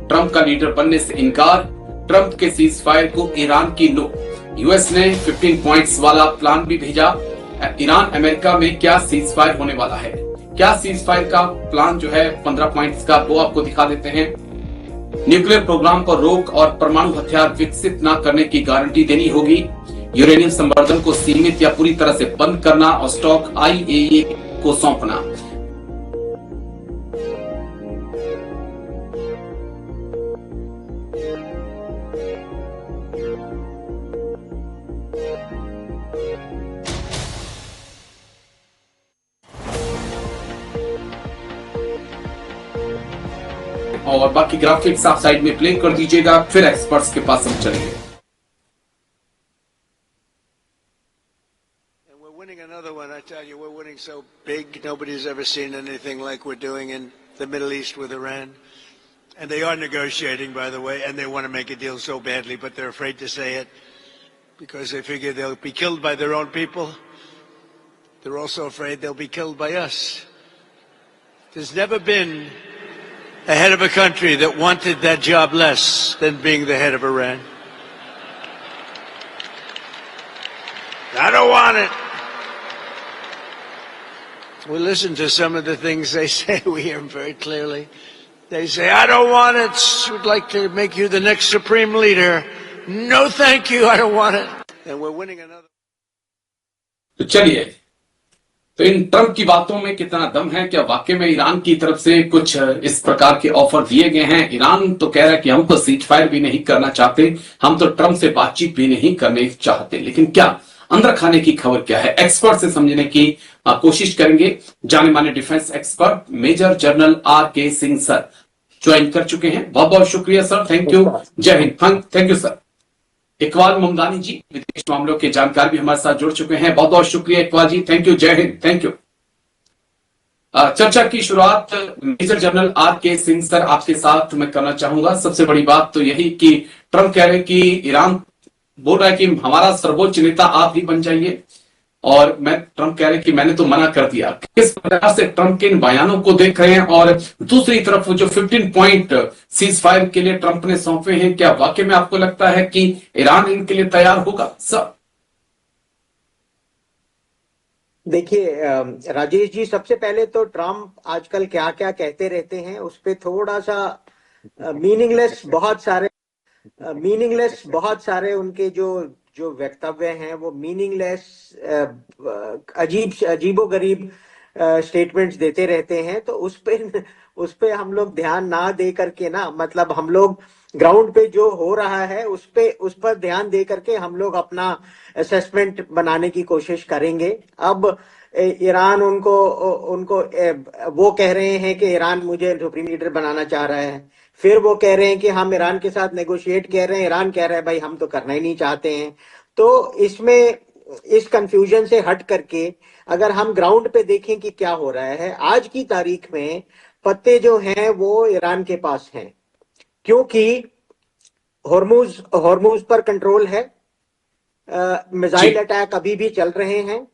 Trump का leader बनने से इनकार, ट्रंप के सीज फायर को ईरान की नो। यूएस ने 15 पॉइंट्स वाला प्लान भी भेजा। ईरान अमेरिका में क्या सीज फायर होने वाला है, क्या सीज फायर का प्लान जो है 15 पॉइंट्स का, वो आपको दिखा देते हैं। न्यूक्लियर प्रोग्राम पर रोक और परमाणु हथियार विकसित न करने की गारंटी देनी होगी। यूरेनियम संवर्धन को सीमित या पूरी तरह से बंद करना और स्टॉक आईएईए को सौंपना। और बाकी ग्राफिक्स आप साइड में प्ले कर दीजिएगा, फिर एक्सपर्ट्स के पास हम चलेंगे। Another one, I tell you, we're winning so big, nobody's ever seen anything like we're doing in the Middle East with Iran. And they are negotiating, by the way, and they want to make a deal so badly, but they're afraid to say it because they figure they'll be killed by their own people. They're also afraid they'll be killed by us. There's never been a head of a country that wanted that job less than being the head of Iran. I don't want it. We listen to some of the things they say. We hear them very clearly. They say, I don't want it. We'd like to make you the next supreme leader. No, thank you. I don't want it. And we're winning another. तो चलिए, तो इन Trump की बातों में कितना दम है? क्या वाकई में ईरान की तरफ से कुछ इस प्रकार के ऑफर दिए गए हैं? ईरान तो कह रहा है कि हम तो सीज फायर भी नहीं करना चाहते, हम तो ट्रंप से बातचीत भी नहीं करने चाहते। लेकिन क्या अंदर खाने की खबर क्या है, एक्सपर्ट से समझने की कोशिश करेंगे। जाने माने defence expert major general R K Singh sir join कर चुके हैं। बहुत बहुत शुक्रिया सर, थैंक यू, जय हिंद। Thank you sir. Iqbal Mamdani ji विदेश मामलों के जानकार भी हमारे साथ जुड़ चुके हैं। बहुत बहुत शुक्रिया इकबाल जी, थैंक यू, जय हिंद, थैंक यू। चर्चा की शुरुआत major general R K Singh sir आपके साथ मैं करना चाहूंगा। सबसे बड़ी बात तो यही कि ट्रंप कह रहे हैं कि ईरान बोल रहा है कि हमारा सर्वोच्च नेता आप ही बन जाइए, और ट्रंप कह रहे हैं कि मैंने तो मना कर दिया। किस प्रकार से ट्रंप के इन बयानों को देख रहे हैं? और दूसरी तरफ जो 15 पॉइंट सीज फायर के लिए ट्रंप ने सौंपे हैं, क्या वाकई में आपको लगता है कि ईरान इनके लिए तैयार होगा? सर देखिए राजेश जी, सबसे पहले तो ट्रंप आजकल क्या क्या कहते रहते हैं उस पे थोड़ा सा मीनिंगलेस बहुत सारे उनके जो वक्तव्य हैं वो मीनिंगलेस, अजीबोगरीब स्टेटमेंट्स देते रहते हैं। तो उस पे हम लोग ध्यान ना दे करके ना, मतलब हम लोग ग्राउंड पे जो हो रहा है उस पर ध्यान दे करके हम लोग अपना असेसमेंट बनाने की कोशिश करेंगे। अब ईरान उनको वो कह रहे हैं कि ईरान मुझे सुप्रीम लीडर बनाना चाह रहा है, फिर वो कह रहे हैं कि हम ईरान के साथ नेगोशिएट कर रहे हैं, ईरान कह रहा है भाई हम तो करना ही नहीं चाहते हैं। तो इसमें इस कंफ्यूजन से हट करके अगर हम ग्राउंड पे देखें कि क्या हो रहा है, आज की तारीख में पत्ते जो हैं वो ईरान के पास हैं, क्योंकि हॉर्मुज पर कंट्रोल है, मिसाइल अटैक अभी भी चल रहे हैं।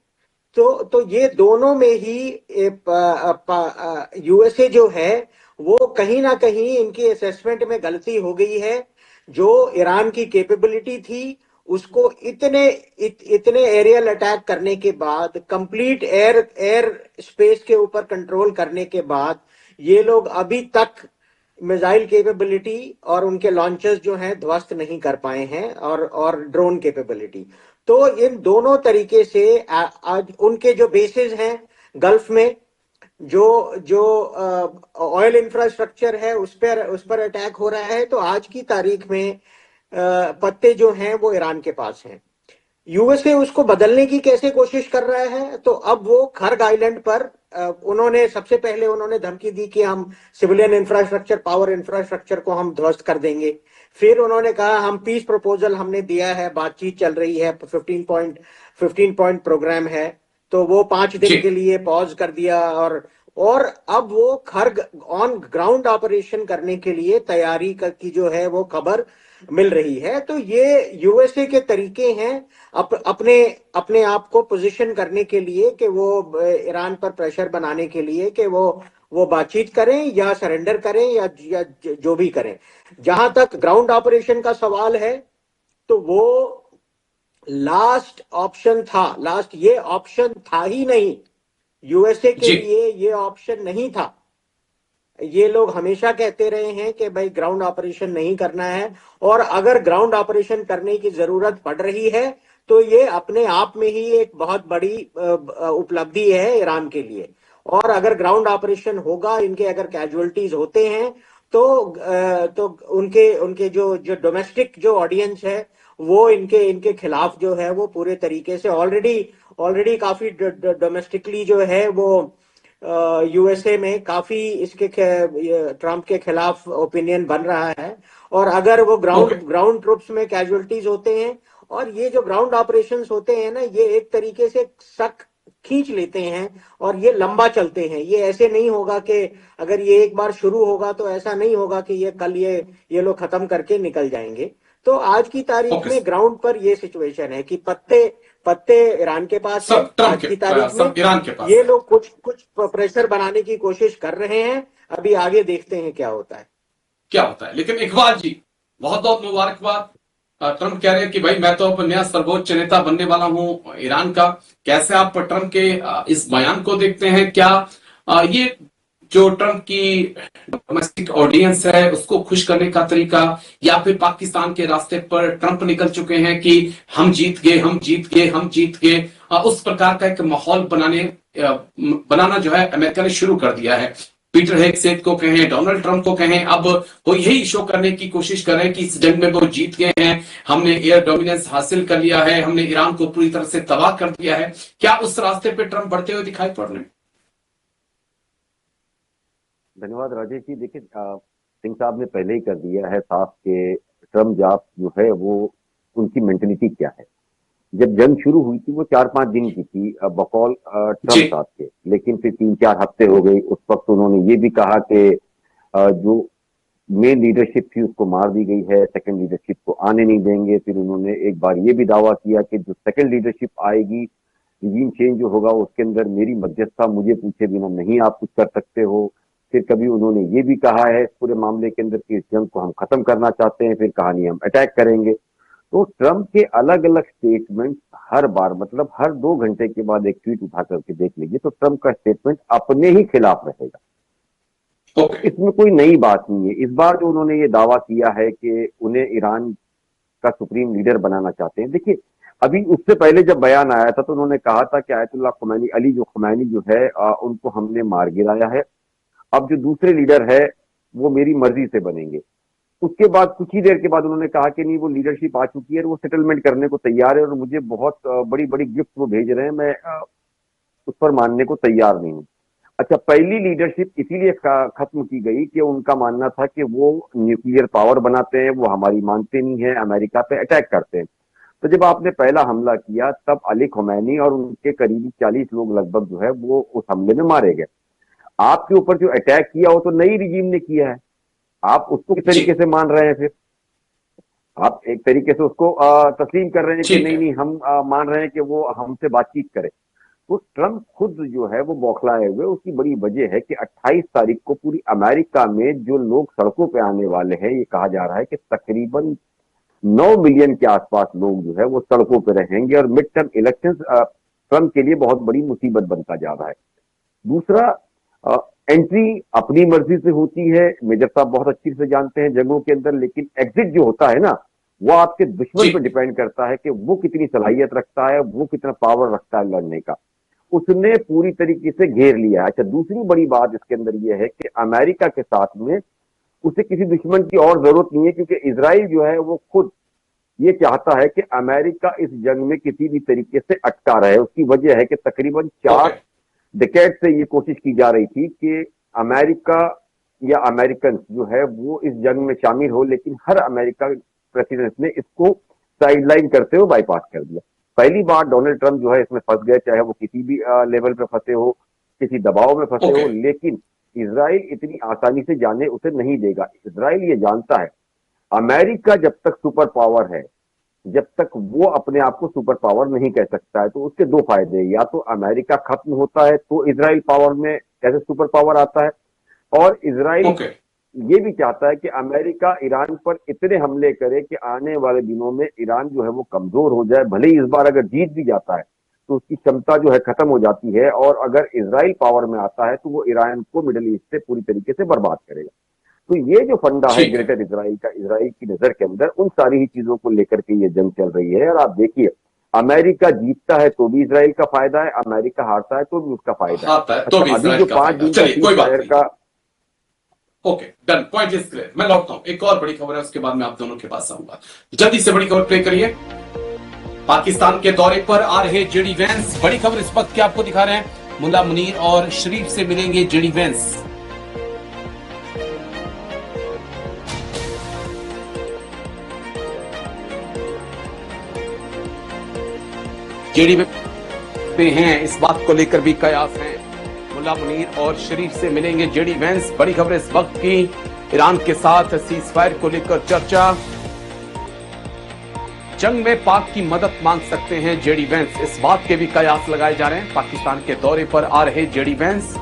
तो ये दोनों में ही यूएसए जो है वो कहीं ना कहीं इनकी असेसमेंट में गलती हो गई है। जो ईरान की कैपेबिलिटी थी उसको इतने एरियल अटैक करने के बाद, कंप्लीट एयर स्पेस के ऊपर कंट्रोल करने के बाद, ये लोग अभी तक मिसाइल कैपेबिलिटी और उनके लॉन्चर्स जो हैं ध्वस्त नहीं कर पाए हैं, और ड्रोन कैपेबिलिटी। तो इन दोनों तरीके से आज उनके जो बेसेस हैं गल्फ में, जो ऑयल इंफ्रास्ट्रक्चर है उस पर अटैक हो रहा है। तो आज की तारीख में पत्ते जो हैं वो ईरान के पास हैं। यूएसए उसको बदलने की कैसे कोशिश कर रहा है? तो अब वो खर्ग आइलैंड पर सबसे पहले उन्होंने धमकी दी कि हम सिविलियन इंफ्रास्ट्रक्चर, पावर इंफ्रास्ट्रक्चर को हम ध्वस्त कर देंगे। फिर उन्होंने कहा हम पीस प्रपोजल हमने दिया है, बातचीत चल रही है, 15 पॉइंट प्रोग्राम है, तो वो 5 दिन के लिए पॉज कर दिया, और अब वो खर्ग ऑन ग्राउंड ऑपरेशन करने के लिए तैयारी की जो है वो खबर मिल रही है। तो ये यूएसए के तरीके हैं अपने आप को पोजीशन करने के लिए कि वो ईरान पर प्रेशर बनाने के लिए कि वो वो बातचीत करें या सरेंडर करें या जो भी करें। जहां तक ग्राउंड ऑपरेशन का सवाल है, तो वो लास्ट ऑप्शन था, लास्ट, ये ऑप्शन था ही नहीं। यूएसए के जी। लिए ये ऑप्शन नहीं था। ये लोग हमेशा कहते रहे हैं कि भाई ग्राउंड ऑपरेशन नहीं करना है, और अगर ग्राउंड ऑपरेशन करने की जरूरत पड़ रही है तो ये अपने आप में ही एक बहुत बड़ी उपलब्धि है ईरान के लिए। और अगर ग्राउंड ऑपरेशन होगा, इनके अगर कैजुअलिटीज होते हैं, तो उनके उनके जो जो डोमेस्टिक जो ऑडियंस है, वो इनके इनके खिलाफ जो है वो पूरे तरीके से ऑलरेडी ऑलरेडी काफी डोमेस्टिकली जो है वो यूएसए में काफी इसके ट्रम्प के खिलाफ ओपिनियन बन रहा है। और अगर वो ओके। ग्राउंड ग्राउंड ट्रुप्स में कैजुअलिटीज होते हैं, और ये जो ग्राउंड ऑपरेशंस होते हैं ना, ये एक तरीके से शक खींच लेते हैं और ये लंबा चलते हैं। ये ऐसे नहीं होगा कि अगर ये एक बार शुरू होगा तो ऐसा नहीं होगा कि ये कल ये लोग खत्म करके निकल जाएंगे। तो आज की तारीख ओके। में ग्राउंड पर ये सिचुएशन है कि पत्ते पत्ते ईरान के पास है सब ट्रम्प आज के, की तारीख में। सब ईरान के पास ये है। लोग कुछ कुछ प्रेशर बनाने की कोशिश कर रहे हैं, अभी आगे देखते हैं क्या होता है। क्या होता है। लेकिन इकबाल जी, बहुत बहुत मुबारकबाद। ट्रम्प कह रहे हैं कि भाई मैं तो अब नया सर्वोच्च नेता बनने वाला हूं ईरान का। कैसे आप ट्रम्प के इस बयान को देखते हैं? क्या ये जो ट्रम्प की डोमेस्टिक ऑडियंस है उसको खुश करने का तरीका, या फिर पाकिस्तान के रास्ते पर ट्रम्प निकल चुके हैं कि हम जीत गए, हम जीत गए, हम जीत गए, उस प्रकार का एक माहौल बनाना जो है अमेरिका ने शुरू कर दिया है। पीटर हेगसेथ को कहें, डोनाल्ड ट्रंप को कहें, अब वो यही शो करने की कोशिश कर रहे हैं कि इस जंग में वो जीत गए हैं, हमने एयर डोमिनेंस हासिल कर लिया है, हमने ईरान को पूरी तरह से तबाह कर दिया है। क्या उस रास्ते पे ट्रंप बढ़ते हुए दिखाई पड़ रहे हैं? धन्यवाद राजेश जी। देखिए, सिंह साहब ने पहले ही कर दिया है साफ कि ट्रम्प जाप जो है वो उनकी मेंटेलिटी क्या है। जब जंग शुरू हुई थी वो 4-5 दिन की थी बकौल जी। ट्रम्प साहब के, लेकिन फिर 3-4 हफ्ते हो गई। उस वक्त उन्होंने ये भी कहा कि जो मेन लीडरशिप थी उसको मार दी गई है, सेकंड लीडरशिप को आने नहीं देंगे। फिर उन्होंने एक बार ये भी दावा किया कि जो सेकंड लीडरशिप आएगी, रिजीम चेंज जो होगा उसके अंदर मेरी मध्यस्थता मुझे पूछे बिना नहीं आप कुछ कर सकते हो। फिर कभी उन्होंने ये भी कहा है इस पूरे मामले के अंदर कि इस जंग को हम खत्म करना चाहते हैं, फिर कहानी हम अटैक करेंगे। तो ट्रम्प के अलग अलग स्टेटमेंट हर बार, मतलब हर 2 घंटे के बाद एक ट्वीट उठा करके देख लीजिए तो ट्रम्प का स्टेटमेंट अपने ही खिलाफ रहेगा। तो ओके। इसमें कोई नई बात नहीं है। इस बार जो उन्होंने ये दावा किया है कि उन्हें ईरान का सुप्रीम लीडर बनाना चाहते हैं, देखिए अभी उससे पहले जब बयान आया था तो उन्होंने कहा था कि आयतुल्लाह खुमैनी, अली जो खुमैनी जो है उनको हमने मार गिराया है, अब जो दूसरे लीडर है वो मेरी मर्जी से बनेंगे। उसके बाद कुछ ही देर के बाद उन्होंने कहा कि नहीं, वो लीडरशिप आ चुकी है और वो सेटलमेंट करने को तैयार है और मुझे बहुत बड़ी बड़ी गिफ्ट वो भेज रहे हैं, मैं उस पर मानने को तैयार नहीं हूं। अच्छा, पहली लीडरशिप इसीलिए खत्म की गई कि उनका मानना था कि वो न्यूक्लियर पावर बनाते हैं, वो हमारी मानते नहीं है, अमेरिका पे अटैक करते हैं। तो जब आपने पहला हमला किया तब अली खुमैनी और उनके करीबी 40 लोग लगभग जो है वो उस हमले में मारे गए। आपके ऊपर जो अटैक किया वो तो नई रिजीम ने किया है, आप उसको किस जी। तरीके से मान रहे हैं? फिर आप एक तरीके से उसको तस्लीम कर रहे हैं कि ठीक नहीं है। नहीं, हम मान रहे हैं कि वो हमसे बातचीत करे। तो ट्रम्प खुद जो है वो बौखलाए हुए, उसकी बड़ी वजह है कि 28 तारीख को पूरी अमेरिका में जो लोग सड़कों पे आने वाले हैं, ये कहा जा रहा है कि तकरीबन 9 मिलियन के आसपास लोग जो है वो सड़कों पे रहेंगे और मिड टर्म इलेक्शन ट्रम्प के लिए बहुत बड़ी मुसीबत बनता जा रहा है। दूसरा, एंट्री अपनी मर्जी से होती है, मेजर साहब बहुत अच्छी से जानते हैं जंगों के अंदर, लेकिन एग्जिट जो होता है ना, वो आपके दुश्मन जी। पर डिपेंड करता है कि वो कितनी सलाहियत रखता है, वो कितना पावर रखता है लड़ने का। उसने पूरी तरीके से घेर लिया है। अच्छा, दूसरी बड़ी बात इसके अंदर यह है कि अमेरिका के साथ में उसे किसी दुश्मन की और जरूरत नहीं है, क्योंकि इसराइल जो है वो खुद ये चाहता है कि अमेरिका इस जंग में किसी भी तरीके से अटका रहे। उसकी वजह है कि तकरीबन 4 ओके। डिकेड से ये कोशिश की जा रही थी कि अमेरिका या अमेरिकन जो है वो इस जंग में शामिल हो, लेकिन हर अमेरिका प्रेसिडेंट ने इसको साइडलाइन करते हुए बाईपास कर दिया। पहली बार डोनाल्ड ट्रंप जो है इसमें फंस गए, चाहे वो किसी भी लेवल पे फंसे हो, किसी दबाव में फंसे ओके। हो, लेकिन इसराइल इतनी आसानी से जाने उसे नहीं देगा। इसराइल ये जानता है अमेरिका जब तक सुपर पावर है, जब तक वो अपने आप को सुपर पावर नहीं कह सकता है, तो उसके 2 फायदे, या तो अमेरिका खत्म होता है तो इसराइल पावर में कैसे सुपर पावर आता है, और इजराइल ओके, ये भी चाहता है कि अमेरिका ईरान पर इतने हमले करे कि आने वाले दिनों में ईरान जो है वो कमजोर हो जाए। भले ही इस बार अगर जीत भी जाता है तो उसकी क्षमता जो है खत्म हो जाती है, और अगर इजराइल पावर में आता है तो वो ईरान को मिडिल ईस्ट से पूरी तरीके से बर्बाद करेगा। तो ये जो फंडा है ठीक है। ग्रेटर इजराइल का, इजराइल की नजर के अंदर उन सारी ही चीजों को लेकर के ये जंग चल रही है। और आप देखिए, अमेरिका जीतता है तो भी इजराइल का फायदा है, अमेरिका हारता है तो भी उसका फायदा है। हारता है तो अच्छा, भी अभी इसराइल जो का 5 फायदा। दिन का चलिए, सीज कोई बात फायर नहीं। का, okay, done, point is clear. मैं लौटता हूं, एक और बड़ी खबर है, उसके बाद मैं आप दोनों के पास आऊंगा। जल्दी से बड़ी खबर प्ले करिए। पाकिस्तान के दौरे पर आ रहे जेडी वैंस। बड़ी खबर इस वक्त क्या आपको दिखा रहे हैं, मुल्ला मुनीर और शरीफ से मिलेंगे जेडी वैंस। जेडी पे हैं, इस बात को लेकर भी कयास हैं। मुल्ला मुनीर और शरीफ से मिलेंगे जेडी वैंस। बड़ी खबर इस वक्त की, ईरान के साथ सीज फायर को लेकर चर्चा। जंग में पाक की मदद मांग सकते हैं जेडी वैंस, इस बात के भी कयास लगाए जा रहे हैं। पाकिस्तान के दौरे पर आ रहे जेडी वैंस,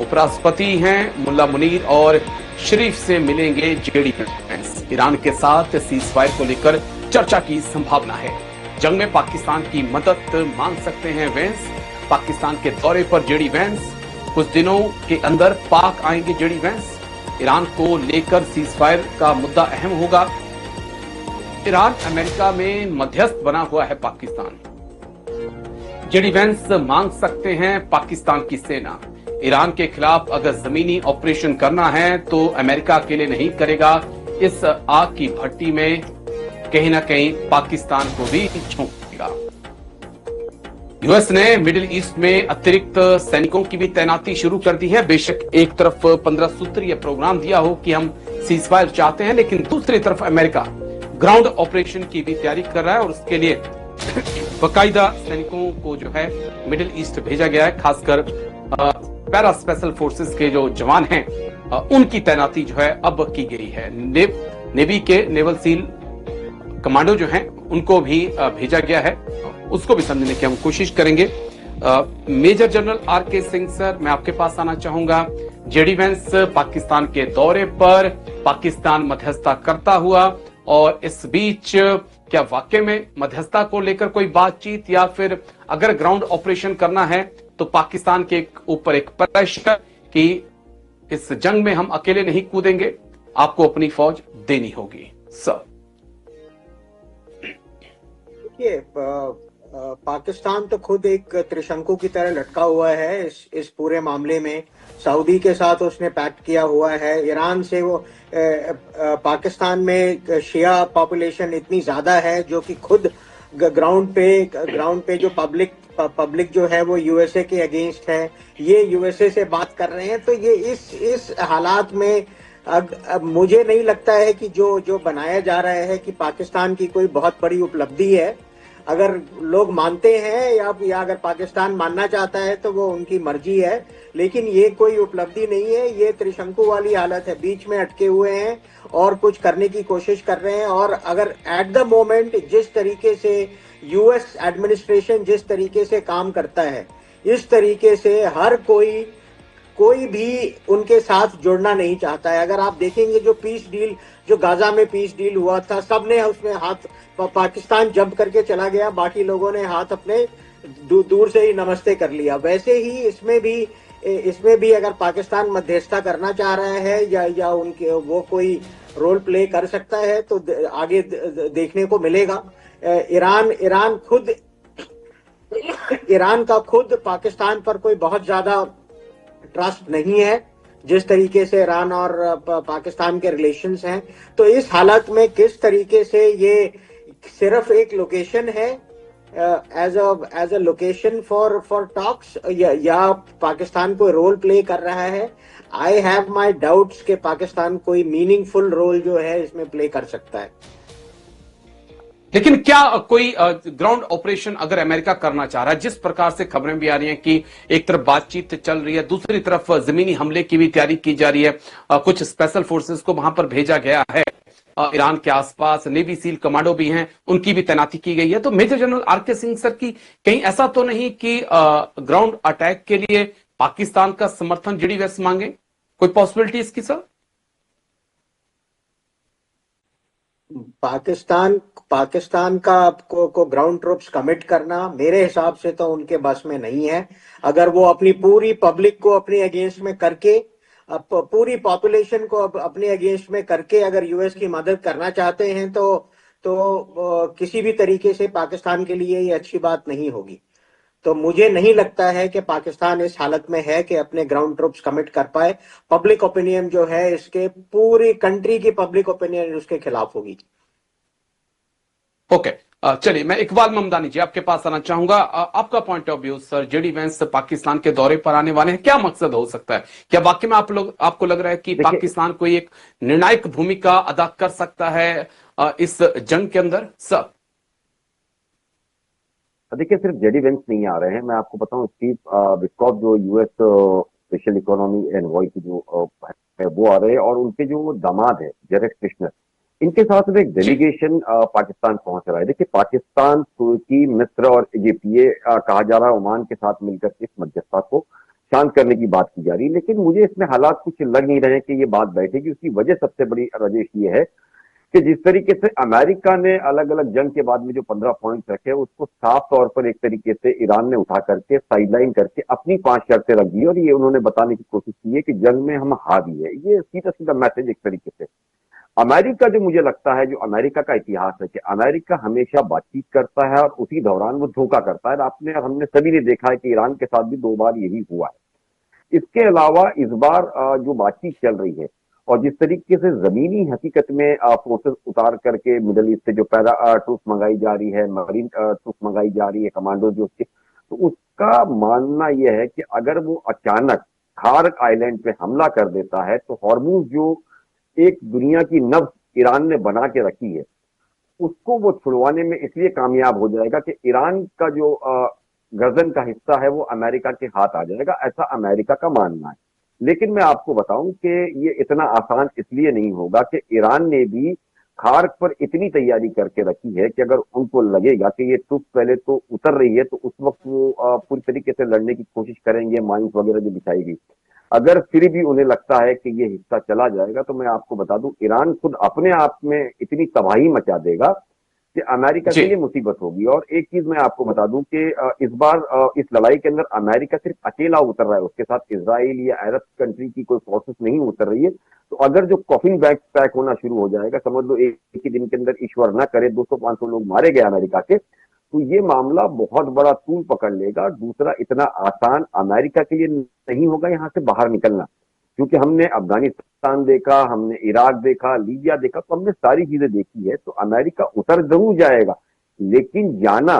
उपराष्ट्रपति हैं मुल्ला मुनीर और शरीफ से मिलेंगे जेडी वैंस। ईरान के साथ सीज फायर को लेकर चर्चा की संभावना है। जंग में पाकिस्तान की मदद मांग सकते हैं वैंस। पाकिस्तान के दौरे पर जेडी वैंस, कुछ दिनों के अंदर पाक आएंगे जेडी वैंस। ईरान को लेकर सीज फायर का मुद्दा अहम होगा। ईरान अमेरिका में मध्यस्थ बना हुआ है पाकिस्तान। जेडी वैंस मांग सकते हैं पाकिस्तान की सेना। ईरान के खिलाफ अगर जमीनी ऑपरेशन करना है तो अमेरिका अकेले नहीं करेगा। इस आग की भट्टी में कहीं ना कहीं पाकिस्तान को भी झोंकेगा। यूएस ने मिडिल ईस्ट में अतिरिक्त सैनिकों की भी तैनाती शुरू कर दी है। बेशक एक तरफ 15 सूत्रीय प्रोग्राम दिया हो कि हम सीज फायर चाहते हैं, लेकिन दूसरी तरफ अमेरिका ग्राउंड ऑपरेशन की भी तैयारी कर रहा है और उसके लिए बाकायदा सैनिकों को जो है मिडिल ईस्ट भेजा गया है। खासकर पैरा स्पेशल फोर्सेस के जो जवान हैं उनकी तैनाती जो है अब की गई है। नेवी के नेवल सील कमांडो जो हैं उनको भी भेजा गया है, उसको भी समझने की हम कोशिश करेंगे। Major general R K. Singh sir, मैं आपके पास आना चाहूंगा। जेडी वैंस पाकिस्तान के दौरे पर, पाकिस्तान मध्यस्थता करता हुआ, और इस बीच क्या वाकई में मध्यस्थता को लेकर कोई बातचीत, या फिर अगर ग्राउंड ऑपरेशन करना है तो पाकिस्तान के ऊपर एक प्रेशर कि इस जंग में हम अकेले नहीं कूदेंगे, आपको अपनी फौज देनी होगी। सर देखिए, पाकिस्तान तो खुद एक त्रिशंकु की तरह लटका हुआ है इस पूरे मामले में। सऊदी के साथ उसने पैक्ट किया हुआ है। ईरान से वो पाकिस्तान में शिया पॉपुलेशन इतनी ज्यादा है जो कि खुद ग्राउंड पे जो पब्लिक जो है वो यूएसए के अगेंस्ट है। ये यूएसए से बात कर रहे हैं। तो ये इस हालात में अब मुझे नहीं लगता है कि जो बनाया जा रहा है कि पाकिस्तान की कोई बहुत बड़ी उपलब्धि है। अगर लोग मानते हैं या अगर पाकिस्तान मानना चाहता है तो वो उनकी मर्जी है, लेकिन ये कोई उपलब्धि नहीं है। ये त्रिशंकु वाली हालत है, बीच में अटके हुए हैं और कुछ करने की कोशिश कर रहे हैं। और अगर एट द मोमेंट जिस तरीके से यूएस एडमिनिस्ट्रेशन जिस तरीके से काम करता है, इस तरीके से हर कोई भी उनके साथ जुड़ना नहीं चाहता है। अगर आप देखेंगे जो पीस डील, जो गाजा में पीस डील हुआ था, सबने उसमें हाथ, पाकिस्तान जंप करके चला गया, बाकी लोगों ने हाथ अपने दूर से ही नमस्ते कर लिया। वैसे ही इसमें भी अगर पाकिस्तान मध्यस्थता करना चाह रहा है या उनके वो कोई रोल प्ले कर सकता है तो आगे देखने को मिलेगा। ईरान का खुद पाकिस्तान पर कोई बहुत ज्यादा ट्रस्ट नहीं है, जिस तरीके से ईरान और पाकिस्तान के रिलेशंस हैं। तो इस हालत में किस तरीके से ये सिर्फ एक लोकेशन है as a location for talks, या पाकिस्तान कोई रोल प्ले कर रहा है, आई हैव माई डाउट्स कि पाकिस्तान कोई मीनिंगफुल रोल जो है इसमें प्ले कर सकता है। लेकिन क्या कोई ग्राउंड ऑपरेशन अगर अमेरिका करना चाह रहा है, जिस प्रकार से खबरें भी आ रही हैं कि एक तरफ बातचीत चल रही है, दूसरी तरफ जमीनी हमले की भी तैयारी की जा रही है, कुछ स्पेशल फोर्सेस को वहां पर भेजा गया है, ईरान के आसपास नेवी सील कमांडो भी हैं, उनकी भी तैनाती की गई है, तो major general R K. Singh sir की कहीं ऐसा तो नहीं कि ग्राउंड अटैक के लिए पाकिस्तान का समर्थन जेडी वैंस मांगे? कोई पॉसिबिलिटी इसकी सर? पाकिस्तान पाकिस्तान का को ग्राउंड ट्रूप्स कमिट करना मेरे हिसाब से तो उनके बस में नहीं है। अगर वो अपनी पूरी पब्लिक को अपने अगेंस्ट में करके, पूरी पॉपुलेशन को अपने अगेंस्ट में करके अगर यूएस की मदद करना चाहते हैं तो किसी भी तरीके से पाकिस्तान के लिए ये अच्छी बात नहीं होगी। तो मुझे नहीं लगता है कि पाकिस्तान इस हालत में है कि अपने ग्राउंड ट्रूप्स कमिट कर पाए। पब्लिक ओपिनियन जो है, इसके पूरी कंट्री की पब्लिक ओपिनियन उसके खिलाफ होगी। ओके, चलिए मैं इकबाल ममदानी जी आपके पास आना चाहूंगा। आपका point of view sir, JD Vance Pakistan के दौरे पर आने वाले हैं, क्या मकसद हो सकता है? क्या वाकई में आपको लग रहा है कि पाकिस्तान कोई एक निर्णायक भूमिका अदा कर सकता है इस जंग के अंदर सर? देखिए, सिर्फ जेडी वेंस नहीं आ रहे हैं। मैं आपको बताऊं, स्टीव विटकॉफ जो यूएस स्पेशल इकोनॉमी एनवॉय की जो है वो आ रहे हैं, और उनके जो दामाद है जेरेड कुशनर, इनके साथ में एक डेलीगेशन पाकिस्तान पहुंच रहा है। देखिए, पाकिस्तान, तुर्की, मिस्र और इजिप्ट, ये कहा जा रहा है ओमान के साथ मिलकर इस मध्यस्थता को शांत करने की बात की जा रही है। लेकिन मुझे इसमें हालात कुछ लग नहीं रहे कि ये बात बैठेगी। उसकी वजह, सबसे बड़ी रजेश ये है कि जिस तरीके से अमेरिका ने अलग अलग जंग के बाद में जो 15 पॉइंट रखे, उसको साफ तौर पर एक तरीके से ईरान ने उठा करके साइडलाइन करके अपनी 5 शर्तें रख दी, और ये उन्होंने बताने की कोशिश की है कि जंग में हम हारी है। ये सीधा सीधा मैसेज एक तरीके से अमेरिका, जो मुझे लगता है, जो अमेरिका का इतिहास है कि अमेरिका हमेशा बातचीत करता है और उसी दौरान वो धोखा करता है। आपने और हमने सभी ने देखा है कि ईरान के साथ भी 2 बार यही हुआ है। इसके अलावा इस बार जो बातचीत चल रही है और जिस तरीके से जमीनी हकीकत में फोर्सेस उतार करके मिडल ईस्ट से जो पैरा ट्रूप्स मंगाई जा रही है, मरीन ट्रूप्स मंगाई जा रही है, कमांडो जो उसके, तो उसका मानना यह है कि अगर वो अचानक खार्क आइलैंड पे हमला कर देता है तो हॉर्मूज जो एक दुनिया की नब्ज ईरान ने बना के रखी है, उसको वो छुड़वाने में इसलिए कामयाब हो जाएगा कि ईरान का जो गर्दन का हिस्सा है वो अमेरिका के हाथ आ जाएगा, ऐसा अमेरिका का मानना है। लेकिन मैं आपको बताऊं कि ये इतना आसान इसलिए नहीं होगा कि ईरान ने भी खार्क पर इतनी तैयारी करके रखी है कि अगर उनको लगेगा कि ये ट्रुप पहले तो उतर रही है तो उस वक्त वो पूरी तरीके से लड़ने की कोशिश करेंगे, माइंस वगैरह जो बिछाई गई। अगर फिर भी उन्हें लगता है कि ये हिस्सा चला जाएगा तो मैं आपको बता दूं, ईरान खुद अपने आप में इतनी तबाही मचा देगा कि अमेरिका के लिए मुसीबत होगी। और एक चीज मैं आपको बता दूं कि इस बार इस लड़ाई के अंदर अमेरिका सिर्फ अकेला उतर रहा है, उसके साथ इजराइल या अरब कंट्री की कोई फोर्सेस नहीं उतर रही है। तो अगर जो कॉफिन बैग पैक होना शुरू हो जाएगा, समझ लो एक ही दिन के अंदर, ईश्वर ना करे, 200-500 लोग मारे गए अमेरिका के, तो ये मामला बहुत बड़ा तूल पकड़ लेगा। दूसरा, इतना आसान अमेरिका के लिए नहीं होगा यहां से बाहर निकलना, क्योंकि हमने अफगानिस्तान देखा, हमने इराक देखा, लीबिया देखा, तो हमने सारी चीजें देखी है। तो अमेरिका उतर जरूर जाएगा, लेकिन जाना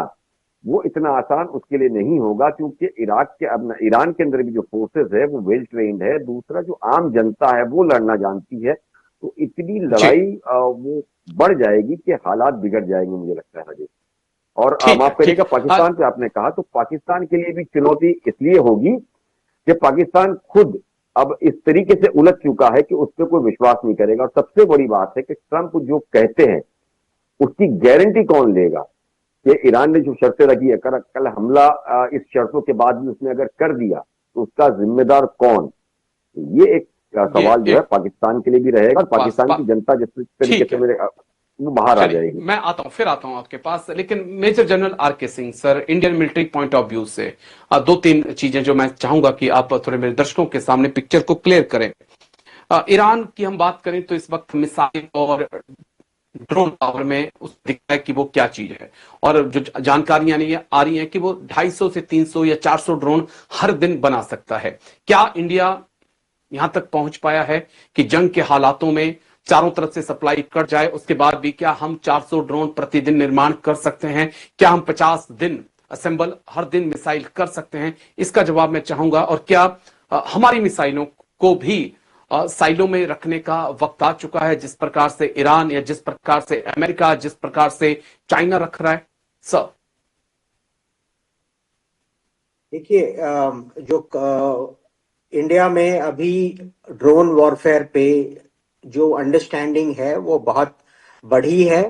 वो इतना आसान उसके लिए नहीं होगा, क्योंकि ईरान के अंदर भी जो फोर्सेस है वो वेल ट्रेन्ड है। दूसरा, जो आम जनता है वो लड़ना जानती है। तो इतनी लड़ाई वो बढ़ जाएगी कि हालात बिगड़ जाएंगे, मुझे लगता है राजेश। और माफ करिएगा, पाकिस्तान पे आपने कहा, तो पाकिस्तान के लिए भी चुनौती इसलिए होगी कि पाकिस्तान खुद अब इस तरीके से उलझ चुका है कि उस पर कोई विश्वास नहीं करेगा। और सबसे बड़ी बात है कि ट्रंप जो कहते हैं उसकी गारंटी कौन लेगा? कि ईरान ने जो शर्तें रखी है, कल हमला इस शर्तों के बाद भी उसने अगर कर दिया तो उसका जिम्मेदार कौन? ये एक सवाल जो है पाकिस्तान के लिए भी रहेगा, और पाकिस्तान की जनता जिस तरीके से मेरे वो बाहर आ जाएगी। मैं फिर आता हूं आपके पास, लेकिन major general R K. Singh sir, Indian military point of view से 2-3 चीजें जो मैं चाहूंगा कि आप थोड़े मेरे दर्शकों के सामने पिक्चर को क्लियर करें। ईरान की हम बात करें तो इस वक्त मिसाइल और ड्रोन पावर में उस दिखता है कि वो क्या चीज है, और जो जानकारियां आ रही हैं कि वो 250 से 300 या 400 ड्रोन हर दिन बना सकता है। क्या इंडिया यहां तक पहुंच पाया है कि जंग के हालातों में चारों तरफ से सप्लाई कट जाए, उसके बाद भी क्या हम 400 ड्रोन प्रतिदिन निर्माण कर सकते हैं? क्या हम 50 दिन असेंबल हर दिन मिसाइल कर सकते हैं? इसका जवाब मैं चाहूंगा। और क्या हमारी मिसाइलों को भी साइलों में रखने का वक्त आ चुका है, जिस प्रकार से ईरान या जिस प्रकार से अमेरिका, जिस प्रकार से चाइना रख रहा है सर? देखिए, जो इंडिया में अभी ड्रोन वॉरफेयर पे जो अंडरस्टैंडिंग है वो बहुत बढ़ी है।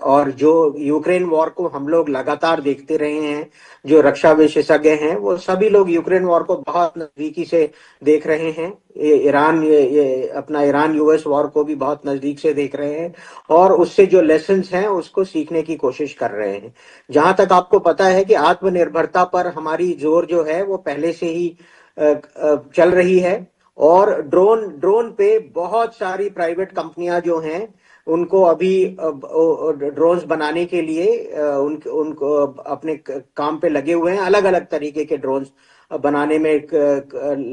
और जो यूक्रेन वॉर को हम लोग लगातार देखते रहे हैं, जो रक्षा विशेषज्ञ हैं वो सभी लोग यूक्रेन वॉर को बहुत नजदीकी से देख रहे हैं। ये अपना ईरान यूएस वॉर को भी बहुत नजदीक से देख रहे हैं और उससे जो लेसन्स हैं उसको सीखने की कोशिश कर रहे हैं। जहां तक आपको पता है कि आत्मनिर्भरता पर हमारी जोर जो है वो पहले से ही चल रही है। और ड्रोन ड्रोन पे बहुत सारी प्राइवेट कंपनियां जो हैं उनको अभी ड्रोन्स बनाने के लिए उनको अपने काम पे लगे हुए हैं, अलग अलग तरीके के ड्रोन्स बनाने में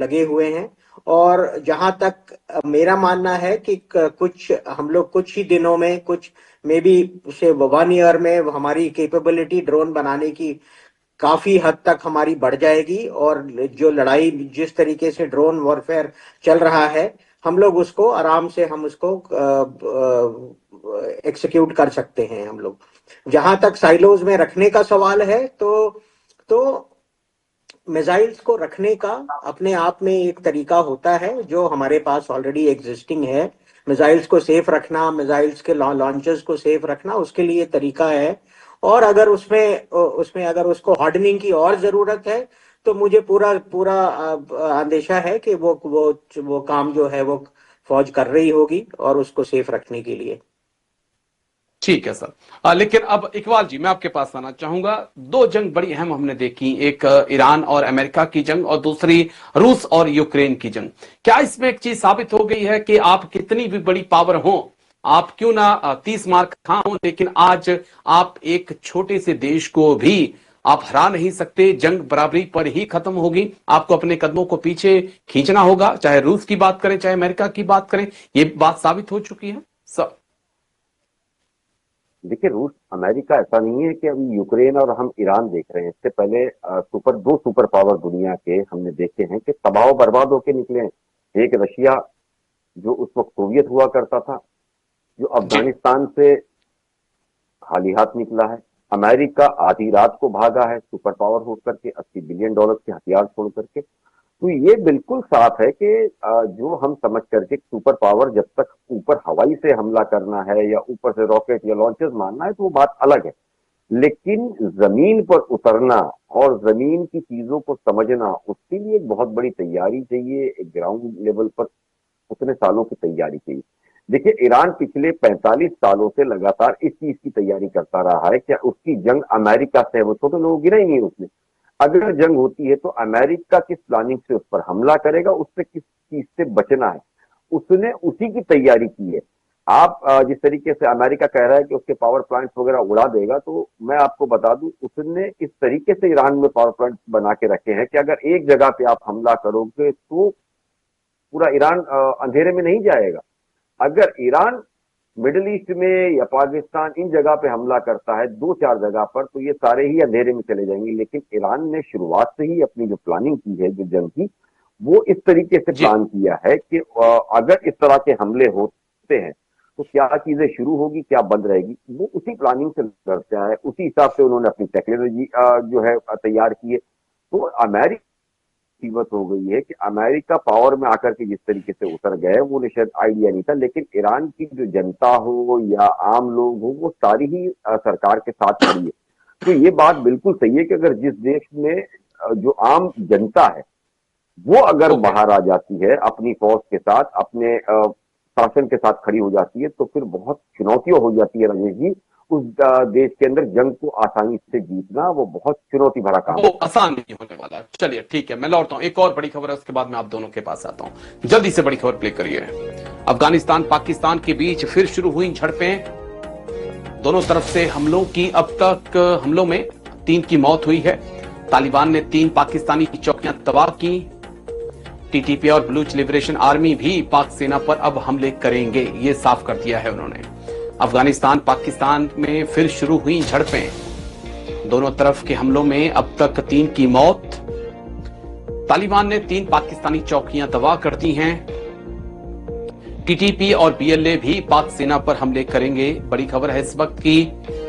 लगे हुए हैं। और जहां तक मेरा मानना है कि कुछ हम लोग कुछ ही दिनों में, कुछ मे बी से 1 ईयर में हमारी कैपेबिलिटी ड्रोन बनाने की काफी हद तक हमारी बढ़ जाएगी। और जो लड़ाई जिस तरीके से ड्रोन वॉरफेयर चल रहा है, हम लोग उसको आराम से हम उसको एक्सिक्यूट कर सकते हैं हम लोग। जहां तक साइलोज में रखने का सवाल है, तो मिसाइल्स को रखने का अपने आप में एक तरीका होता है जो हमारे पास ऑलरेडी एग्जिस्टिंग है। मिसाइल्स को सेफ रखना, मिसाइल्स के लॉन्चर्स को सेफ रखना, उसके लिए तरीका है। और अगर उसमें अगर उसको हार्डनिंग की और जरूरत है तो मुझे पूरा पूरा अंदेशा है कि वो काम जो है वो फौज कर रही होगी और उसको सेफ रखने के लिए। ठीक है सर। लेकिन अब इकबाल जी, मैं आपके पास आना चाहूंगा। दो जंग बड़ी अहम हमने देखी, एक ईरान और अमेरिका की जंग और दूसरी रूस और यूक्रेन की जंग। क्या इसमें एक चीज साबित हो गई है कि आप कितनी भी बड़ी पावर हो, आप क्यों ना 30 मार खा हो, लेकिन आज आप एक छोटे से देश को भी आप हरा नहीं सकते। जंग बराबरी पर ही खत्म होगी। आपको अपने कदमों को पीछे खींचना होगा, चाहे रूस की बात करें चाहे अमेरिका की बात करें। ये बात साबित हो चुकी है सर। देखिए, रूस अमेरिका ऐसा नहीं है कि अभी यूक्रेन और हम ईरान देख रहे हैं। इससे पहले दो सुपर पावर दुनिया के हमने देखे हैं कि तबाह बर्बाद होके निकले हैं। एक रशिया, जो उस वक्त सोवियत हुआ करता था, जो जी अफगानिस्तान से खाली हाथ निकला है। अमेरिका आधी रात को भागा है सुपर पावर होकर के, $80 बिलियन के हथियार छोड़ करके। तो ये बिल्कुल साफ है कि जो हम समझ करके सुपर पावर जब तक ऊपर हवाई से हमला करना है या ऊपर से रॉकेट या लॉन्चर्स मारना है तो वो बात अलग है। लेकिन जमीन पर उतरना और जमीन की चीजों को समझना, उसके लिए एक बहुत बड़ी तैयारी चाहिए। एक ग्राउंड लेवल पर उतने सालों की तैयारी चाहिए। देखिए, ईरान पिछले 45 सालों से लगातार इस चीज की तैयारी करता रहा है कि उसकी जंग अमेरिका से है। वो छोटे लोग गिरा ही नहीं उसने। अगर जंग होती है तो अमेरिका किस प्लानिंग से उस पर हमला करेगा, उससे किस चीज से बचना है, उसने उसी की तैयारी की है। आप जिस तरीके से अमेरिका कह रहा है कि उसके पावर प्लांट्स वगैरह उड़ा देगा, तो मैं आपको बता दूं उसने इस तरीके से ईरान में पावर प्लांट बना के रखे हैं कि अगर एक जगह पे आप हमला करोगे तो पूरा ईरान अंधेरे में नहीं जाएगा। अगर ईरान मिडिल ईस्ट में या पाकिस्तान इन जगह पे हमला करता है, 2-4 जगह पर, तो ये सारे ही अंधेरे में चले जाएंगे। लेकिन ईरान ने शुरुआत से ही अपनी जो प्लानिंग की है, जो जंग की, वो इस तरीके से जी प्लान किया है कि अगर इस तरह के हमले होते हैं तो क्या चीजें शुरू होगी, क्या बंद रहेगी, वो उसी प्लानिंग से करता है। उसी हिसाब से उन्होंने अपनी टेक्नोलॉजी जो है तैयार की है। तो अमेरिका मुसीबत हो गई है कि अमेरिका पावर में आकर के जिस तरीके से उतर गए, वो शायद आइडिया नहीं था। लेकिन ईरान की जो जनता हो या आम लोग हो, वो सारी ही सरकार के साथ खड़ी है। तो ये बात बिल्कुल सही है कि अगर जिस देश में जो आम जनता है वो अगर ओके। बाहर आ जाती है अपनी फौज के साथ, अपने शासन के साथ खड़ी हो जाती है, तो फिर बहुत चुनौतियां हो जाती है रमेश जी। उस देश के अंदर जंग को आसानी से जीतना वो बहुत चुनौती भरा काम वो होता है। आसान नहीं होने वाला। चलिए ठीक है, मैं लौटता हूं। एक और बड़ी खबर है, उसके बाद मैं आप दोनों के पास आता हूं। जल्दी से बड़ी खबर प्ले करिए। अफगानिस्तान पाकिस्तान के बीच फिर शुरू हुई झड़पें। दोनों तरफ से हमलों की अब तक हमलों में 3 की मौत हुई है। तालिबान ने 3 पाकिस्तानी चौकियां तबाह की। टीटीपी और बलूच लिबरेशन आर्मी भी पाक सेना पर अब हमले करेंगे, ये साफ कर दिया है उन्होंने। अफगानिस्तान पाकिस्तान में फिर शुरू हुई झड़पें। दोनों तरफ के हमलों में अब तक 3 की मौत। तालिबान ने 3 पाकिस्तानी चौकियां तबाह कर दी हैं। टीटीपी और बीएलए भी पाक सेना पर हमले करेंगे। बड़ी खबर है इस वक्त की,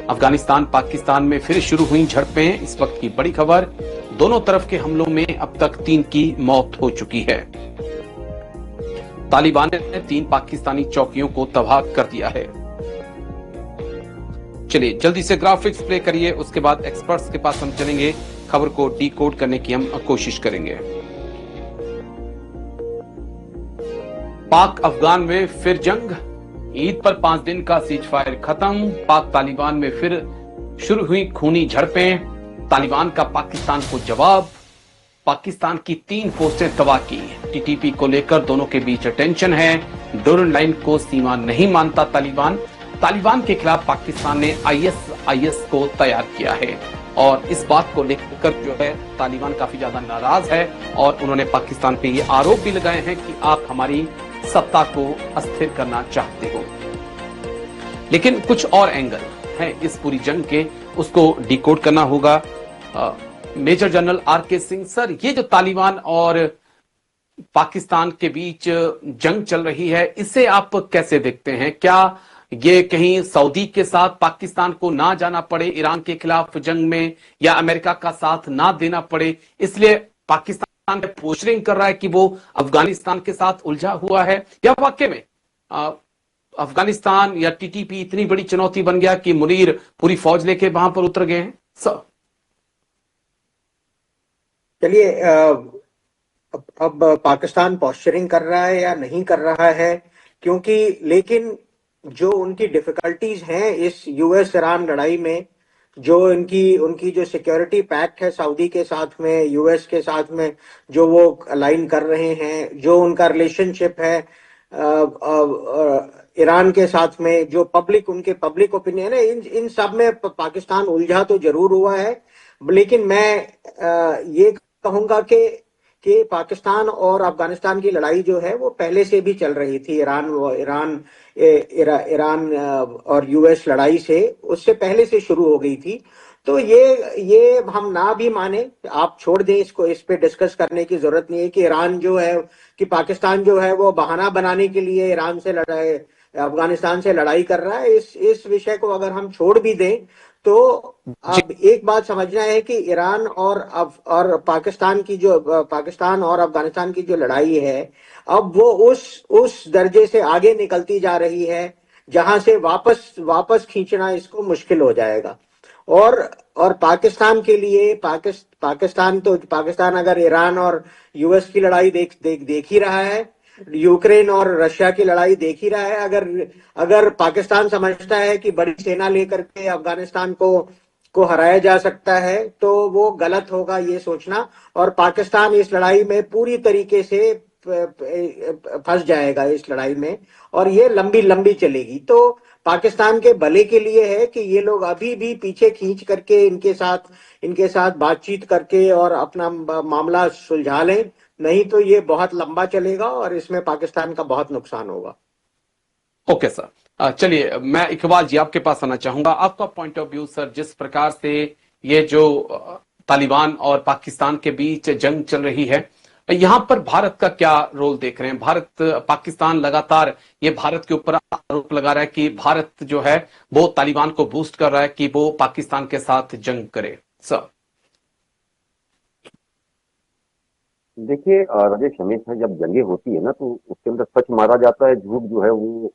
अफगानिस्तान पाकिस्तान में फिर शुरू हुई झड़पें। इस वक्त की बड़ी खबर, दोनों तरफ के हमलों में अब तक 3 की मौत हो चुकी है। तालिबान ने 3 पाकिस्तानी चौकियों को तबाह कर दिया है। चलिए जल्दी से ग्राफिक्स प्ले करिए, उसके बाद एक्सपर्ट्स के पास हम चलेंगे, खबर को डिकोड करने की हम कोशिश करेंगे। पाक अफगान में फिर जंग, ईद पर 5 दिन का सीज फायर खत्म, पाक तालिबान में फिर शुरू हुई खूनी झड़पें, तालिबान का पाकिस्तान को जवाब, पाकिस्तान की 3 पोस्टें तबाह की, टीटीपी को लेकर दोनों के बीच टेंशन है, डोरन लाइन को सीमा नहीं मानता तालिबान, तालिबान के खिलाफ पाकिस्तान ने आईएसआईएस को तैयार किया है और इस बात को लेकर जो है तालिबान काफी ज्यादा नाराज है और उन्होंने पाकिस्तान पे ये आरोप भी लगाए हैं कि आप हमारी सत्ता को अस्थिर करना चाहते हो। लेकिन कुछ और एंगल है इस पूरी जंग के, उसको डिकोड करना होगा। Major general R K. Singh sir, ये जो तालिबान और पाकिस्तान के बीच जंग चल रही है, इसे आप कैसे देखते हैं? क्या ये कहीं सऊदी के साथ पाकिस्तान को ना जाना पड़े ईरान के खिलाफ जंग में, या अमेरिका का साथ ना देना पड़े, इसलिए पाकिस्तान पोस्टरिंग कर रहा है कि वो अफगानिस्तान के साथ उलझा हुआ है, या वाकई में अफगानिस्तान या टीटीपी इतनी बड़ी चुनौती बन गया कि मुनीर पूरी फौज लेके वहां पर उतर गए हैं? सर चलिए, अब पाकिस्तान पोस्चरिंग कर रहा है या नहीं कर रहा है, क्योंकि लेकिन जो उनकी डिफिकल्टीज हैं इस यूएस ईरान लड़ाई में, जो उनकी जो सिक्योरिटी पैक्ट है सऊदी के साथ में, यूएस के साथ में, जो वो अलाइन कर रहे हैं, जो उनका रिलेशनशिप है ईरान के साथ में, जो उनके पब्लिक ओपिनियन है, इन सब में पाकिस्तान उलझा तो जरूर हुआ है। लेकिन मैं ये कहूंगा कि पाकिस्तान और अफगानिस्तान की लड़ाई जो है वो पहले से भी चल रही थी। ईरान और यूएस लड़ाई से उससे पहले से शुरू हो गई थी। तो ये हम ना भी माने, आप छोड़ दें इसको, इस पे डिस्कस करने की जरूरत नहीं है कि ईरान जो है, कि पाकिस्तान जो है वो बहाना बनाने के लिए ईरान से अफगानिस्तान से लड़ाई कर रहा है। इस विषय को अगर हम छोड़ भी दें तो अब एक बात समझना है कि ईरान और पाकिस्तान और अफगानिस्तान की जो लड़ाई है, अब वो उस दर्जे से आगे निकलती जा रही है जहां से वापस खींचना इसको मुश्किल हो जाएगा। और पाकिस्तान के लिए पाकिस्तान अगर ईरान और यूएस की लड़ाई देख ही रहा है, यूक्रेन और रशिया की लड़ाई देख ही रहा है, अगर पाकिस्तान समझता है कि बड़ी सेना लेकर के अफगानिस्तान को हराया जा सकता है, तो वो गलत होगा ये सोचना, और पाकिस्तान इस लड़ाई में पूरी तरीके से फंस जाएगा इस लड़ाई में, और ये लंबी चलेगी। तो पाकिस्तान के भले के लिए है कि ये लोग अभी भी पीछे खींच करके इनके साथ बातचीत करके और अपना मामला सुलझा लें, नहीं तो ये बहुत लंबा चलेगा और इसमें पाकिस्तान का बहुत नुकसान होगा। ओके सर, चलिए मैं इकबाल जी आपके पास आना चाहूंगा, आपका पॉइंट ऑफ व्यू सर, जिस प्रकार से ये जो तालिबान और पाकिस्तान के बीच जंग चल रही है, यहां पर भारत का क्या रोल देख रहे हैं? पाकिस्तान लगातार ये भारत के ऊपर आरोप लगा रहा है कि भारत जो है वो तालिबान को बूस्ट कर रहा है कि वो पाकिस्तान के साथ जंग करे। सर देखिए राजेश, हमेशा जब जंगे होती है ना तो उसके अंदर सच मारा जाता है, झूठ जो है वो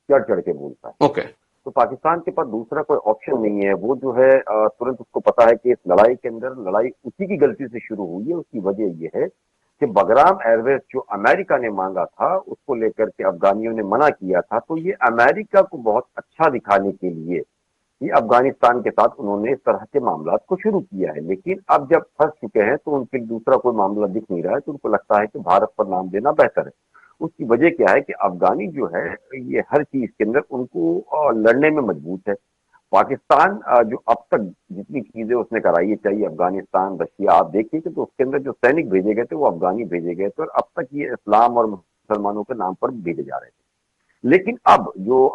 चढ़ के बोलता है। ओके। तो पाकिस्तान के पास दूसरा कोई ऑप्शन नहीं है। वो जो है तुरंत उसको पता है कि इस लड़ाई के अंदर लड़ाई उसी की गलती से शुरू हुई है। उसकी वजह यह है कि बगराम एयरवेज जो अमेरिका ने मांगा था उसको लेकर के अफगानियों ने मना किया था, तो ये अमेरिका को बहुत अच्छा दिखाने के लिए ये अफगानिस्तान के साथ उन्होंने इस तरह के मामला को शुरू किया है। लेकिन अब जब फंस चुके हैं तो उनके लिए दूसरा कोई मामला दिख नहीं रहा है, तो उनको लगता है कि भारत पर नाम देना बेहतर है। उसकी वजह क्या है कि अफगानी जो है ये हर चीज के अंदर उनको लड़ने में मजबूत है। पाकिस्तान जो अब तक जितनी चीजें उसने कराई है, चाहिए अफगानिस्तान, रशिया, आप देखिए कि तो उसके अंदर जो सैनिक भेजे गए थे वो अफगानी भेजे गए थे, और अब तक ये इस्लाम और मुसलमानों के नाम पर भेजे जा रहे थे। लेकिन अब जो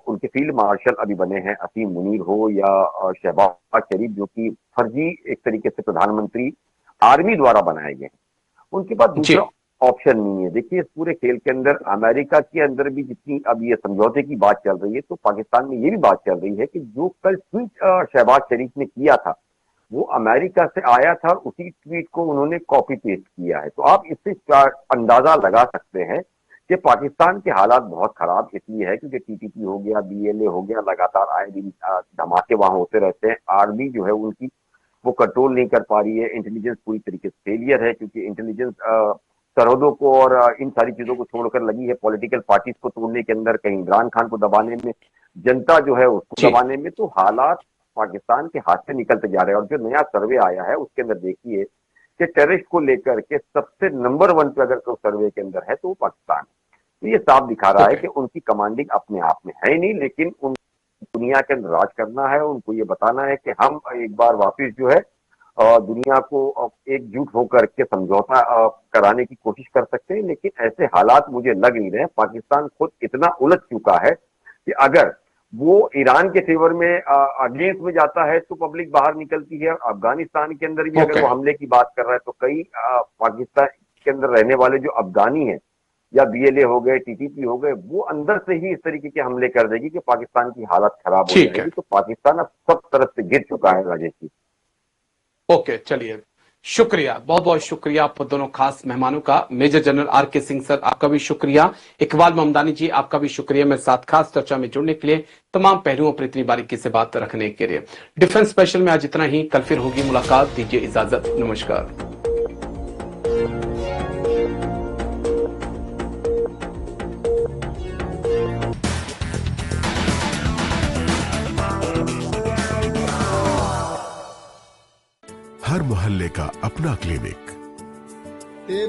उनके फील्ड मार्शल अभी बने हैं, असीम मुनीर हो या शहबाज शरीफ, जो कि फर्जी एक तरीके से प्रधानमंत्री आर्मी द्वारा बनाए गए हैं, उनके पास दूसरा ऑप्शन नहीं है। देखिए इस पूरे खेल के अंदर अमेरिका के अंदर भी जितनी अब ये समझौते की बात चल रही है, तो पाकिस्तान में ये भी बात चल रही है कि जो कल ट्वीट शहबाज शरीफ ने किया था वो अमेरिका से आया था, उसी ट्वीट को उन्होंने कॉपी पेस्ट किया है। तो आप इससे अंदाजा लगा सकते हैं कि पाकिस्तान के हालात बहुत खराब इसलिए है क्योंकि टीटीपी हो गया, बीएलए हो गया, लगातार आए दिन धमाके वहां होते रहते हैं। आर्मी जो है उनकी वो कंट्रोल नहीं कर पा रही है। इंटेलिजेंस पूरी तरीके से फेलियर है क्योंकि इंटेलिजेंस सरहदों को और इन सारी चीजों को छोड़कर लगी है पॉलिटिकल पार्टीज को तोड़ने के अंदर, कहीं इमरान खान को दबाने में, जनता जो है उसको दबाने में। तो हालात पाकिस्तान के हाथ से निकलते जा रहे हैं। और जो नया सर्वे आया है उसके अंदर देखिए कि टेररिस्ट को लेकर के सबसे नंबर 1 पे अगर कोई सर्वे के अंदर है तो वो पाकिस्तान है। तो ये साफ दिखा रहा है कि उनकी कमांडिंग अपने आप में है ही नहीं, लेकिन उन दुनिया के अंदर राज करना है। उनको ये बताना है कि हम एक बार वापिस जो है दुनिया को एकजुट होकर के समझौता कराने की कोशिश कर सकते हैं। लेकिन ऐसे हालात मुझे लग नहीं रहे। पाकिस्तान खुद इतना उलझ चुका है कि अगर वो ईरान के फेवर में अगेंस्ट में जाता है तो पब्लिक बाहर निकलती है। अफगानिस्तान के अंदर भी अगर वो हमले की बात कर रहा है तो कई पाकिस्तान के अंदर रहने वाले जो अफगानी हैं या बीएलए हो गए, टीटीपी हो गए, वो अंदर से ही इस तरीके के हमले कर देगी कि पाकिस्तान की हालत खराब हो जाएगी। तो पाकिस्तान अब सब तरफ से गिर चुका है राजेश जी। ओके, चलिए, शुक्रिया, बहुत बहुत शुक्रिया आप दोनों खास मेहमानों का। Major general R K. Singh sir, आपका भी शुक्रिया। इकबाल ममदानी जी, आपका भी शुक्रिया मेरे साथ खास चर्चा में जुड़ने के लिए, तमाम पहलुओं पर इतनी बारीकी से बात रखने के लिए। डिफेंस स्पेशल में आज इतना ही। कल फिर होगी मुलाकात। दीजिए इजाजत, नमस्कार। हर मोहल्ले का अपना क्लिनिक,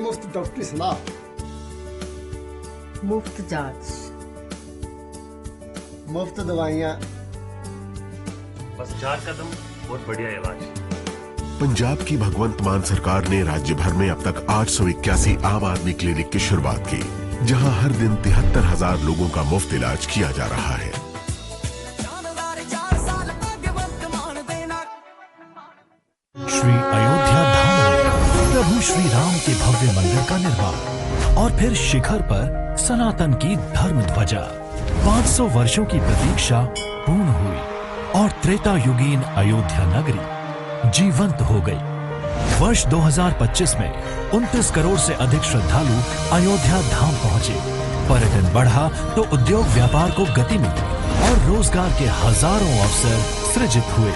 मुफ्त डॉक्टरी सलाह, मुफ्त जांच, मुफ्त दवाइयाँ, बस 4 कदम और बढ़िया इलाज। पंजाब की भगवंत मान सरकार ने राज्य भर में अब तक 881 आम आदमी क्लिनिक की शुरुआत की, जहां हर दिन 73,000 लोगों का मुफ्त इलाज किया जा रहा है। श्री अयोध्या धाम, प्रभु श्री राम के भव्य मंदिर का निर्माण और फिर शिखर पर सनातन की धर्म ध्वजा। 500 वर्षों की प्रतीक्षा पूर्ण हुई और त्रेता युगीन अयोध्या नगरी जीवंत हो गई। वर्ष 2025 में 29 करोड़ से अधिक श्रद्धालु अयोध्या धाम पहुँचे। पर्यटन बढ़ा तो उद्योग व्यापार को गति मिली और रोजगार के हजारों अवसर सृजित हुए।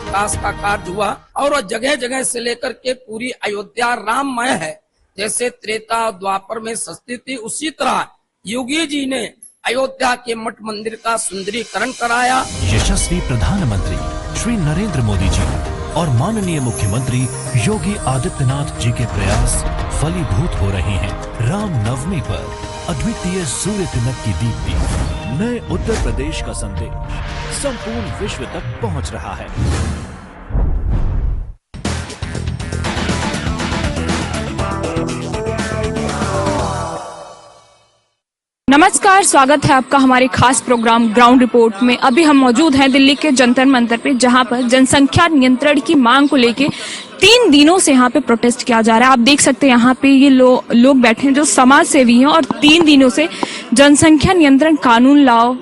विकास का कार्य हुआ और जगह जगह से लेकर के पूरी अयोध्या राममय है। जैसे त्रेता द्वापर में सस्ती थी, उसी तरह योगी जी ने अयोध्या के मठ मंदिर का सुंदरीकरण कराया। यशस्वी प्रधानमंत्री श्री नरेंद्र मोदी जी और माननीय मुख्यमंत्री योगी आदित्यनाथ जी के प्रयास फलीभूत हो रहे हैं। राम नवमी पर अद्वितीय सूर्य तिलक की दीप्ति नए उत्तर प्रदेश का संदेश संपूर्ण विश्व तक पहुंच रहा है। नमस्कार, स्वागत है आपका हमारे खास प्रोग्राम ग्राउंड रिपोर्ट में। अभी हम मौजूद हैं दिल्ली के जंतर मंतर पे, जहां पर जनसंख्या नियंत्रण की मांग को लेके 3 दिनों से यहाँ पे प्रोटेस्ट किया जा रहा है। आप देख सकते हैं यहाँ पे ये लोग बैठे हैं जो समाज सेवी हैं और 3 दिनों से जनसंख्या नियंत्रण कानून लाओ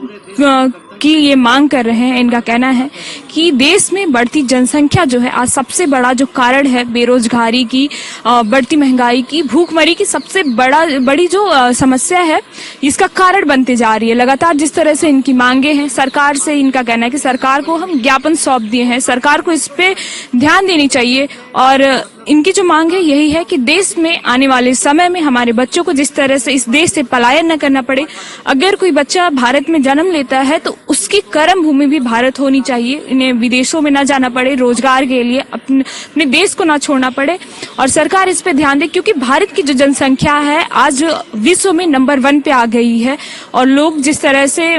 की ये मांग कर रहे हैं। इनका कहना है कि देश में बढ़ती जनसंख्या जो है आज सबसे बड़ा जो कारण है बेरोजगारी की, बढ़ती महंगाई की, भूखमरी की सबसे बड़ी जो समस्या है, इसका कारण बनते जा रही है। लगातार जिस तरह से इनकी मांगे हैं सरकार से, इनका कहना है कि सरकार को हम ज्ञापन सौंप दिए हैं, सरकार को इस पे ध्यान देनी चाहिए। और इनकी जो मांग है यही है कि देश में आने वाले समय में हमारे बच्चों को जिस तरह से इस देश से पलायन न करना पड़े। अगर कोई बच्चा भारत में जन्म लेता है तो उसकी कर्म भूमि भी भारत होनी चाहिए। इन्हें विदेशों में न जाना पड़े, रोजगार के लिए अपने देश को न छोड़ना पड़े और सरकार इस पे ध्यान दे, क्योंकि भारत की जो जनसंख्या है आज विश्व में नंबर 1 पे आ गई है। और लोग जिस तरह से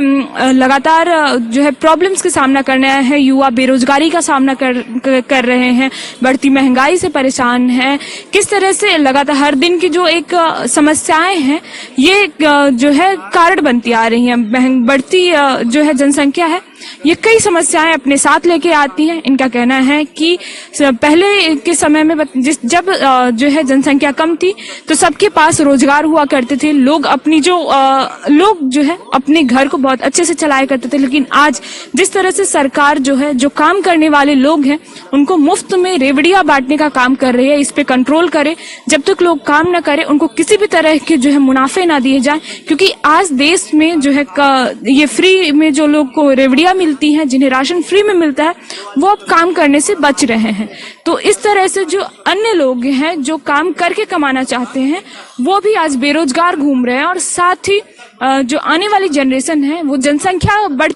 लगातार जो है प्रॉब्लम्स का सामना करना है, युवा बेरोजगारी का सामना कर रहे हैं, बढ़ती महंगाई से परेशान है, किस तरह से लगातार हर दिन की जो एक समस्याएं हैं ये जो है कारण बनती आ रही हैं। बढ़ती जो है जनसंख्या है ये कई समस्याएं अपने साथ लेके आती हैं। इनका कहना है कि पहले के समय में जब जो है जनसंख्या कम थी तो सबके पास रोजगार हुआ करते थे, लोग अपनी लोग जो है अपने घर को बहुत अच्छे से चलाया करते थे। लेकिन आज जिस तरह से सरकार जो है जो काम करने वाले लोग हैं उनको मुफ्त में रेवड़ियां बांटने का काम कर रही है, इस पे कंट्रोल करे। जब तक लोग काम न करें उनको किसी भी तरह के जो है मुनाफे ना दिए जाए, क्योंकि आज देश में जो है ये फ्री में जो लोग को रेवड़ियां मिलती हैं, जिन्हें राशन फ्री में मिलता है, वो अब काम करने से बच रहे हैं। तो इस तरह से जो अन्य लोग हैं जो काम करके कमाना चाहते हैं वो भी आज बेरोजगार घूम रहे हैं, और साथ ही जो आने वाली जनरेशन है वो जनसंख्या बढ़